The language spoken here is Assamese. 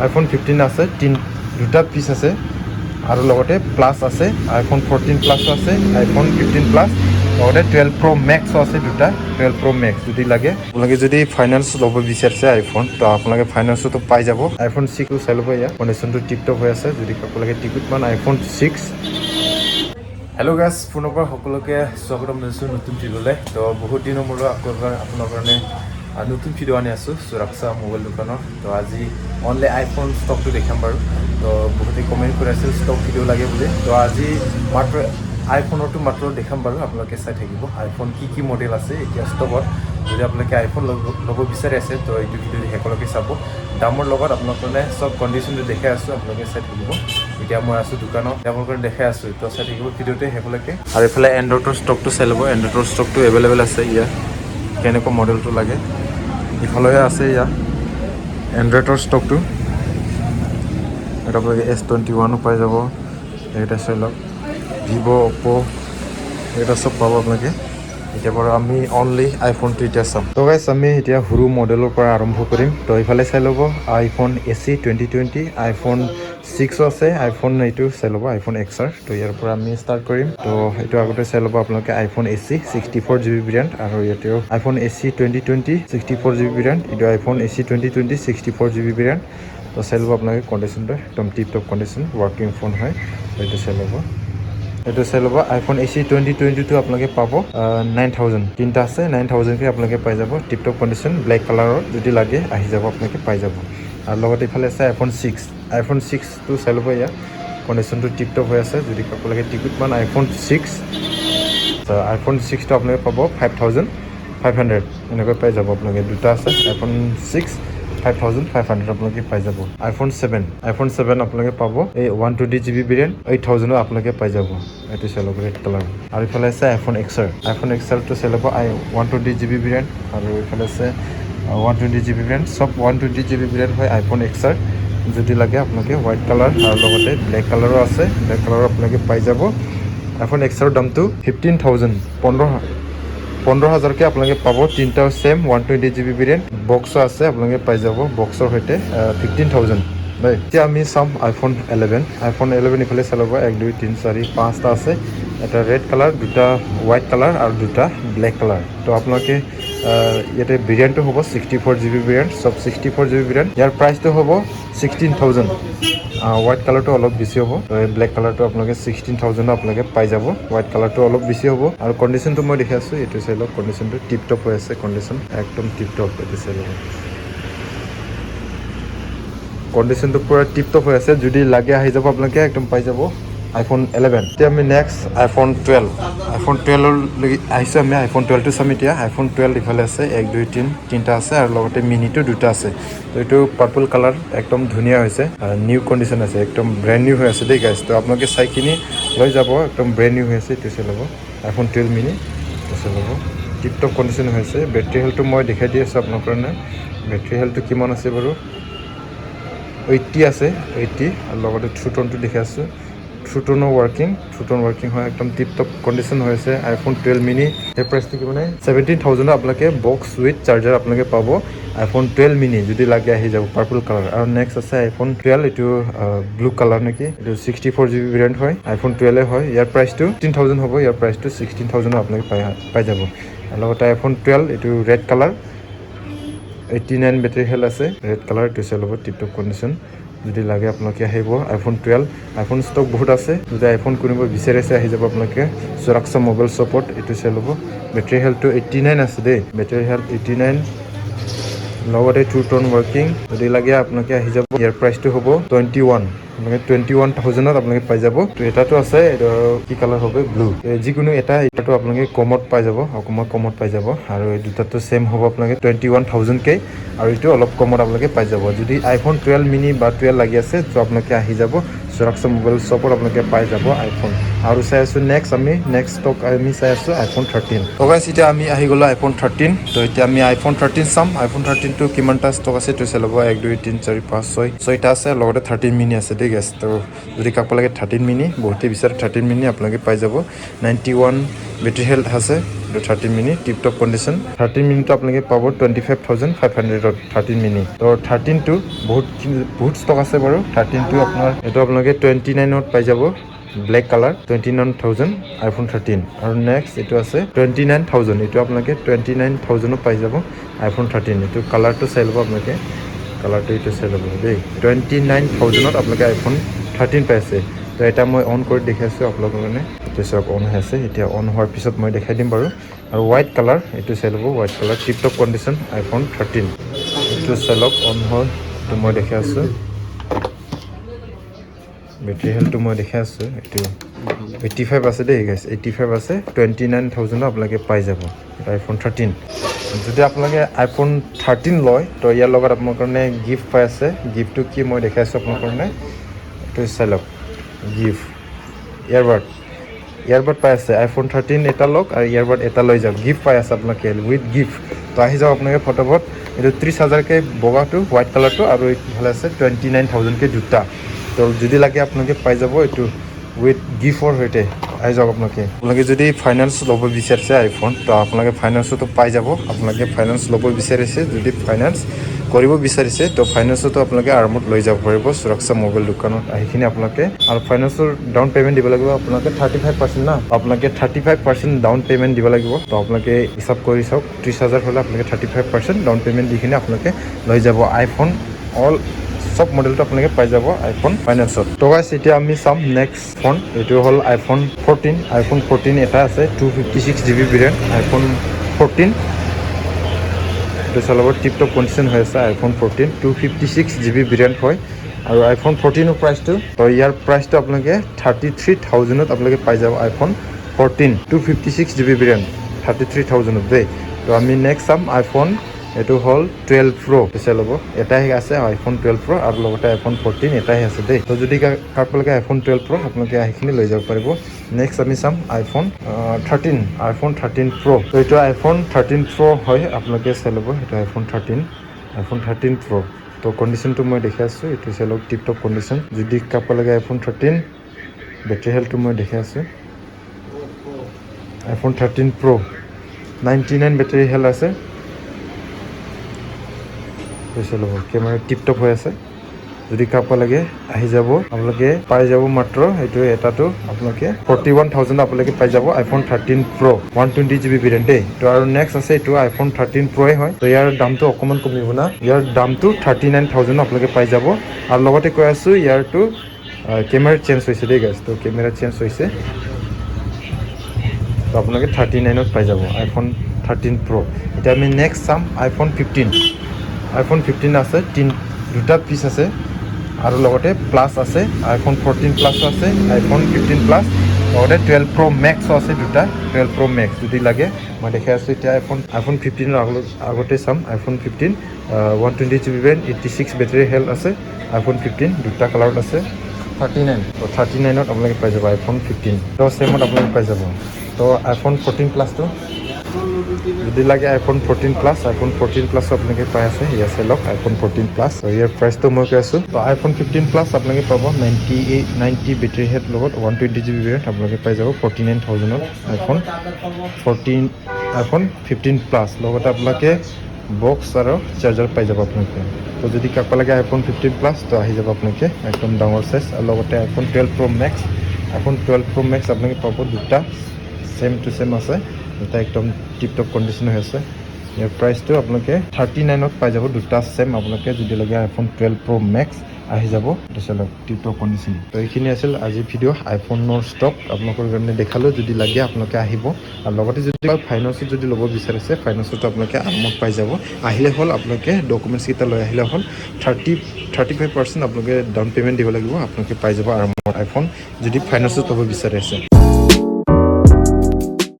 আইফোন 15 আছে, দুটা পিচ আছে আৰু লগতে প্লাছ আছে, আইফোন 14 প্লাছো আছে, আইফোন 15 প্লাছ, লগতে 12 Pro Max আছে দুটা, 12 Pro Max যদি লাগে। আপোনালোকে যদি ফাইনেন্স ল'ব বিচাৰিছে আইফোন, তো আপোনালোকে ফাইনেন্সতো পাই যাব। আইফোন 6 চাই ল'ব, ইয়াৰ কণ্ডিশ্যনটো টিপটপ হৈ আছে। যদি আপোনালোকে টিকুট মান আইফোন 6। হেল্ল' গাইজ, পুনৰ পৰা সকলোকে স্বাগতম জনাইছোঁ নতুন ভিডিঅ'লৈ। তো বহুত দিনৰ মূৰত আপোনাৰ কাৰণে নতুন ভিডিঅ' আনি আছোঁ সুৰক্ষা মোবাইল দোকানৰ। তো আজি অনলি আইফোন ষ্টকটো দেখাম বাৰু। তো বহুতে কমেণ্ট কৰি আছিল ষ্টক ভিডিঅ' লাগে বুলি। তো আজি মাত্ৰ আইফোনৰটো মাত্ৰ দেখাম বাৰু, আপোনালোকে চাই থাকিব আইফোন কি মডেল আছে এতিয়া ষ্টকত। যদি আপোনালোকে আইফোন ল'ব বিচাৰি আছে তো এইটো ভিডিঅ' একেলগে চাব। দামৰ লগত আপোনালোকে চব কণ্ডিশ্যনটো দেখাই আছোঁ, আপোনালোকে চাই থাকিব। এতিয়া মই আছোঁ দোকানত, আপোনালোকে দেখাই আছোঁ, তো চাই থাকিব ভিডিঅ'তে শেষলৈকে। আৰু এইফালে এণ্ড্ৰইডৰ ষ্টকটো চাই ল'ব। এণ্ড্ৰইডৰ ষ্টকটো এভেইলেবল আছে ইয়াত, কেনেকুৱা মডেলটো লাগে। ইফালে আছে ইয়াত এণ্ড্ৰইডৰ ষ্টকটো, এটা আপোনালোকে S21 পাই যাব। এইকেইটা চাই লওক, ভিভ', অপ্প' এইকেইটা চব পাব আপোনালোকে। এতিয়া বাৰু আমি অনলি আইফোনটো এতিয়া চাম। তো গাইজ আমি এতিয়া সৰু মডেলৰ পৰা আৰম্ভ কৰিম। তো এইফালে চাই ল'ব আইফোন SE 2020, আইফোন 6 আছে, আইফোন এইটো চাই ল'ব আইফোন XR। তো ইয়াৰ পৰা আমি ষ্টাৰ্ট কৰিম। তো এইটো আগতে চাই ল'ব আপোনালোকে আইফোন SE 64GB ভেৰিয়েণ্ট, আৰু ইয়াতেও আইফোন SE 2020 64GB ভেৰিয়েণ্ট, এইটো আইফোন SE 2020 64GB ভেৰিয়েণ্ট। তো চাই ল'ব আপোনালোকে কণ্ডিশ্যনটো একদম tip top condition, working phone হয়। এইটো চাই ল'ব, এইটো চাই ল'ব আইফোন SE 2020টো আপোনালোকে পাব 9000, তিনিটা আছে 9000কে আপোনালোকে পাই যাব। টিপটপ কণ্ডিশ্যন, ব্লেক কালাৰৰ যদি লাগে আহি যাব, আপোনালোকে পাই যাব। আৰু লগতে ইফালে আছে আইফোন 6, আইফোন 6টো চাই ল'ব, ইয়াৰ কণ্ডিশ্যনটো টিপটপ হৈ আছে। যদি আপোনালোকে টিকুট মান আইফোন 6, আইফোন 6টো আপোনালোকে পাব 5500 এনেকৈ পাই যাব। আপোনালোকে দুটা আছে আইফোন 6 5500 আপোনালোকে পাই যাব। আইফোন 7, আইফোন 7 আপোনালোকে পাব এই 120GB ভেৰিয়েণ্ট 8000 আপোনালোকে পাই যাব। এইটো চাই ল'ব, ৰেড কালাৰ। আৰু ইফালে আছে আইফোন XR, আইফোন XRটো চাই ল'ব 120GB ভেৰিয়েণ্ট, আৰু ইফালে আছে 120GB ভেৰিয়েণ্ট, চব 120GB ভেৰিয়েণ্ট হয় আইফোন XR। যদি লাগে আপোনালোকে হোৱাইট কালাৰ আৰু লগতে ব্লেক কালাৰো আছে, ব্লেক কালাৰো আপোনালোকে পাই যাব। আইফোন XR দামটো 15000, 15000কে আপোনালোকে পাব। তিনিটাও ছেম 120GB ভেৰিয়েণ্ট, বক্সো আছে আপোনালোকে পাই যাব বক্সৰ সৈতে 15000 দেই। এতিয়া আমি চাম আইফোন 11, আইফোন 11 ইফালে চাই ল'ব 1 2 3 4 5টা আছে। এটা ৰেড কালাৰ, দুটা হোৱাইট কালাৰ আৰু দুটা ব্লেক কালাৰ। তো আপোনালোকে ইয়াতে ভেৰিয়েণ্টটো হ'ব 64GB ভেৰিয়েণ্ট, চব 64GB ভেৰিয়েণ্ট। ইয়াৰ প্ৰাইচটো হ'ব 16000। হোৱাইট কালাৰটো অলপ বেছি হ'ব, ব্লেক কালাৰটো আপোনালোকে 16000 আপোনালোকে পাই যাব। হোৱাইট কালাৰটো অলপ বেছি হ'ব। আৰু কণ্ডিশ্যনটো মই দেখি আছোঁ, এইটো চাই লওক, কণ্ডিশ্যনটো টিপটপ হৈ আছে, কণ্ডিশ্যন একদম টিপটপ। এইটো চাই লওক, কণ্ডিশ্যনটো পূৰা টিপটপ হৈ আছে। যদি লাগে আহি যাব, আপোনালোকে একদম পাই যাব আইফোন 11। এতিয়া আমি নেক্সট আইফোন 12, আইফোন 12লৈকে আহিছোঁ আমি। আইফোন 12টো চাম এতিয়া। আইফোন 12 ইফালে আছে 1 2 3 তিনিটা আছে, আৰু লগতে মিনিটো দুটা আছে। তো এইটো পাৰ্পল কালাৰ একদম ধুনীয়া হৈছে, নিউ কণ্ডিশ্যন আছে, একদম ব্ৰেণ্ড নিউ হৈ আছে দেই গাইজ। তো আপোনালোকে চাই কিনি লৈ যাব, একদম ব্ৰেণ্ড নিউ হৈ আছে। এইটো চাই ল'ব আইফোন 12 মিনি, এইটো চাই ল'ব টিপটপ কণ্ডিশ্যন হৈছে। বেটেৰী হেল্থটো মই দেখাই দি আছোঁ আপোনাৰ কাৰণে। বেটেৰী হেল্থটো কিমান আছে বাৰু, 80 আছে, 80। আৰু লগতে থ্ৰুটনটো দেখি আছোঁ, থ্ৰুটনো ৱৰ্কিং হয়, একদম টিপটপ কণ্ডিশ্যন হৈ আছে। আইফোন 12 মিনি, সেই প্ৰাইচটো কি মানে 17000 আপোনালোকে বক্স উইথ চাৰ্জাৰ আপোনালোকে পাব। আইফোন 12 মিনি যদি লাগে আহি যাব, পাৰ্পল কালাৰ। আৰু নেক্সট আছে আইফোন 12, এইটো ব্লু কালাৰ নেকি, এইটো 64GB ভেৰিয়েণ্ট হয়, আইফোন 12 হয়। ইয়াৰ প্ৰাইচটো 16000 হ'ব, ইয়াৰ প্ৰাইচটো 16000 আপোনালোকে পাই যাব। আৰু লগতে আইফোন 12, এইটো ৰেড কালাৰ, 89 বেটেৰী হেল্থ আছে, ৰেড কালাৰ। এইটো চাই ল'ব টিপটপ কণ্ডিশ্যন। যদি লাগে আপোনালোকে আহিব আইফোন 12। আইফোন ষ্টক বহুত আছে, যদি আইফোন কিনিব বিচাৰিছে আহি যাব আপোনালোকে সুৰক্ষা মোবাইল শ্বপত। এইটো চাই ল'ব, বেটেৰী হেল্থটো 89 আছে দেই, বেটেৰী হেল্থ 89, লগতে থ্ৰুটন ৱৰ্কিং। যদি লাগে আপোনালোকে আহি যাব। ইয়াৰ প্ৰাইচটো হ'ব 21, আপোনালোকে 21000ত আপোনালোকে পাই যাব। তো এটাটো আছে, এইটো কি কালাৰ হ'ব, ব্লু। যিকোনো এটাটো আপোনালোকে কমত পাই যাব, অকণমান কমত পাই যাব। আৰু এই দুটাটো ছেম হ'ব আপোনালোকে 21000কে, আৰু এইটো অলপ কমত আপোনালোকে পাই যাব। যদি আইফোন 12 মিনি বা 12 লাগি আছে তো আপোনালোকে আহি যাব সুৰক্ষা মোবাইল শ্বপত, আপোনালোকে পাই যাব আইফোন। আৰু চাই আছোঁ নেক্সট ষ্টক আমি চাই আছোঁ আইফোন 13। তো গাইজ এতিয়া আমি আহি গ'লোঁ আইফোন 13। তো এতিয়া আমি আইফোন 13 চাম। আইফোন 13টো কিমানটা ষ্টক আছে এইটো চাই ল'ব, 1 2 3 4 5 6টা আছে, লগতে 13 মিনি আছে দেই গাইজ। তো যদি কাকো লাগে 13 মিনি, বহুতে বিচাৰে 13 মিনি, আপোনালোকে পাই যাব। 91 বেটেৰী হেল্থ আছে, এইটো 13 মিনি টিপ টপ কণ্ডিশ্যন 13 মিনিটো আপোনালোকে পাব 25,500 13 মিনি তো 13টো বহুত ষ্টক আছে বাৰু 13টো আপোনাৰ এইটো আপোনালোকে 29ত পাই যাব ব্লেক কালাৰ 29,000 আইফোন 13 আৰু নেক্সট এইটো আছে 29,000 এইটো আপোনালোকে 29,000ত পাই যাব আইফোন 13 এইটো কালাৰটো চাই ল'ব আপোনালোকে কালাৰটো এইটো চাই ল'ব দেই 29,000ত আপোনালোকে আইফোন 13 পাইছে তো এটা মই অন কৰি দেখাইছোঁ আপোনালোকৰ কাৰণে এইটো চাওক অন হৈ আছে এতিয়া অন হোৱাৰ পিছত মই দেখাই দিম বাৰু আৰু হোৱাইট কালাৰ এইটো চাই ল'ব white colour tip top condition iPhone 13 এইটো চাই লওক অন হয় এইটো মই দেখাই আছোঁ বেটাৰী হেল্থটো মই দেখাই আছোঁ এইটো 85 আছে দেই গাইছ 85 আছে 29,000 আপোনালোকে পাই যাব আইফোন 13 যদি আপোনালোকে আইফোন 13 লয় তো ইয়াৰ লগত আপোনাৰ কাৰণে গিফ্ট পাই আছে গিফ্টটো কি মই দেখাইছোঁ আপোনাৰ কাৰণে এইটো চাই লওক গিফ্ট ইয়াৰবাড পাই আছে আইফোন 13 এটা লওক আৰু ইয়াৰবাড এটা লৈ যাওক গিফ্ট পাই আছে আপোনালোকে উইথ গিফ্ট তো আহি যাওক আপোনালোকে ফটোবত এইটো 30,000কে বগাটো হোৱাইট কালাৰটো আৰু এইফালে আছে 29,000কে জোতা তো যদি লাগে আপোনালোকে পাই যাব এইটো উইথ গিফ্টৰ সৈতে আহি যাওক আপোনালোকে যদি ফাইনেন্স ল'ব বিচাৰিছে আইফোন তো আপোনালোকে ফাইনেন্সতো পাই যাব আপোনালোকে ফাইনেন্স ল'ব বিচাৰিছে যদি ফাইনেন্স কৰিব বিচাৰিছে তো ফাইনেন্সতো আপোনালোকে আৰামত লৈ যাব পাৰিব সুৰক্ষা মোবাইল দোকানত আহিখিনি আপোনালোকে আৰু ফাইনেন্সৰ ডাউন পে'মেণ্ট দিব লাগিব আপোনালোকে 35% না আপোনালোকে 35% ডাউন পে'মেণ্ট দিব লাগিব তো আপোনালোকে হিচাপ কৰি চাওক 30,000 হ'লে আপোনালোকে 35% ডাউন পে'মেণ্ট দি কিনে আপোনালোকে লৈ যাব আইফোন অল সব মডেলটো আপোনালোকে পাই যাব আইফোন ফাইনেন্সত তো গাইছ এতিয়া আমি চাম নেক্সট ফোন এইটো হ'ল আইফোন 14 এটা আছে 256GB ভেৰিয়েণ্ট আইফোন 14 এইটো চলাব টিপ টপ কণ্ডিশ্যন হৈ আছে আইফোন 14 256GB ভেৰিয়েণ্ট হয় আৰু আইফোন 14ৰ প্ৰাইচটো তো ইয়াৰ প্ৰাইচটো আপোনালোকে 33,000ত আপোনালোকে পাই যাব আইফোন 14 256GB ভেৰিয়েণ্ট 33,000ত দেই তো আমি নেক্সট চাম আইফোন এইটো হ'ল 12 Pro পিছে ল'ব এটাই আছে আইফোন 12 Pro আৰু লগতে আইফোন 14 এটাই আছে দেই তো যদি কাক লাগে আইফোন 12 Pro আপোনালোকে আহিখিনি লৈ যাব পাৰিব নেক্সট আমি চাম আইফোন 13 Pro তো এইটো আইফোন 13 Pro হয় আপোনালোকে চাই ল'ব এইটো আইফোন 13 Pro তো কণ্ডিশ্যনটো মই দেখাই আছোঁ এইটো চাই লওক টিপ টপ কণ্ডিশ্যন যদি কাক লাগে আইফোন 13 বেটাৰী হেল্থটো মই দেখাই আছোঁ আইফোন 13 Pro 99 বেটাৰী হেল্থ আছে ল'ব কেমেৰা টিপ টপ হৈ আছে যদি কাপ লাগে আহি যাব আপোনালোকে পাই যাব মাত্ৰ এইটো এটাটো আপোনালোকে 41,000 আপোনালোকে পাই যাব আইফোন 13 Pro 120GB ভেৰিয়েণ্ট দেই তো আৰু নেক্সট আছে এইটো আইফোন 13 Pro হয় তো ইয়াৰ দামটো অকণমান কমিব না ইয়াৰ দামটো 39,000 আপোনালোকে পাই যাব আৰু লগতে কৈ আছোঁ ইয়াৰটো কেমেৰা চেঞ্জ হৈছে দেই গাইছ তো কেমেৰা চেঞ্জ হৈছে তো আপোনালোকে 39ত পাই যাব আইফোন 13 Pro এতিয়া আমি নেক্সট চাম আইফোন 15 আছে দুটা পিচ আছে আৰু লগতে প্লাছ আছে আইফোন 14 প্লাছ আছে আইফোন 15 প্লাছ লগতে 12 Pro Max আছে দুটা 12 Pro Max যদি লাগে মই দেখাই আছোঁ এতিয়া আইফোন 15ৰ আগতে চাম iPhone 15 120GB variant 86 battery health আছে আইফোন 15 দুটা কালাৰত আছে 39 তো 39ত আপোনালোকে পাই যাব আইফোন 15 তো চেমত আপোনালোকে পাই যাব তো আইফোন 14 প্লাছটো যদি লাগে আইফোন 14 প্লাছ আপোনালোকে পাই আছে ইয়াৰ চাই লওক আইফোন 14 প্লাছ ইয়াৰ প্ৰাইচটো মই কৈ আছোঁ তো আইফোন 15 প্লাছ আপোনালোকে পাব 90 বেটাৰী হেড লগত 120GB ভেৰিয়েণ্ট আপোনালোকে পাই যাব 49,000ত আইফোন 15 প্লাছ লগতে আপোনালোকে বক্স আৰু চাৰ্জাৰ পাই যাব আপোনালোকে তো যদি কাক লাগে আইফোন 15 প্লাছ তো আহি যাব আপোনালোকে একদম ডাঙৰ চাইজ আৰু লগতে আইফোন 12 Pro Max আপোনালোকে পাব দুটা চেম টু চেম আছে এটা একদম টিপ টপ কণ্ডিশ্যন হৈ আছে ইয়াৰ প্ৰাইচটো আপোনালোকে 39ত পাই যাব দুটা চেম আপোনালোকে যদি লাগে আইফোন 12 Pro Max আহি যাব তাৰপিছত টিপ টপ কণ্ডিশ্যন তো এইখিনি আছিল আজিৰ ভিডিঅ' আইফোনৰ ষ্টক আপোনালোকৰ কাৰণে দেখালোঁ যদি লাগে আপোনালোকে আহিব আৰু লগতে যদি ফাইনেন্সত যদি ল'ব বিচাৰিছে ফাইনেন্সতো আপোনালোকে আৰামত পাই যাব আহিলে হ'ল আপোনালোকে ডকুমেণ্টছকেইটা লৈ আহিলে হ'ল 35% আপোনালোকে ডাউন পে'মেণ্ট দিব লাগিব আপোনালোকে পাই যাব আৰামত আইফোন যদি ফাইনেন্সত ল'ব বিচাৰিছে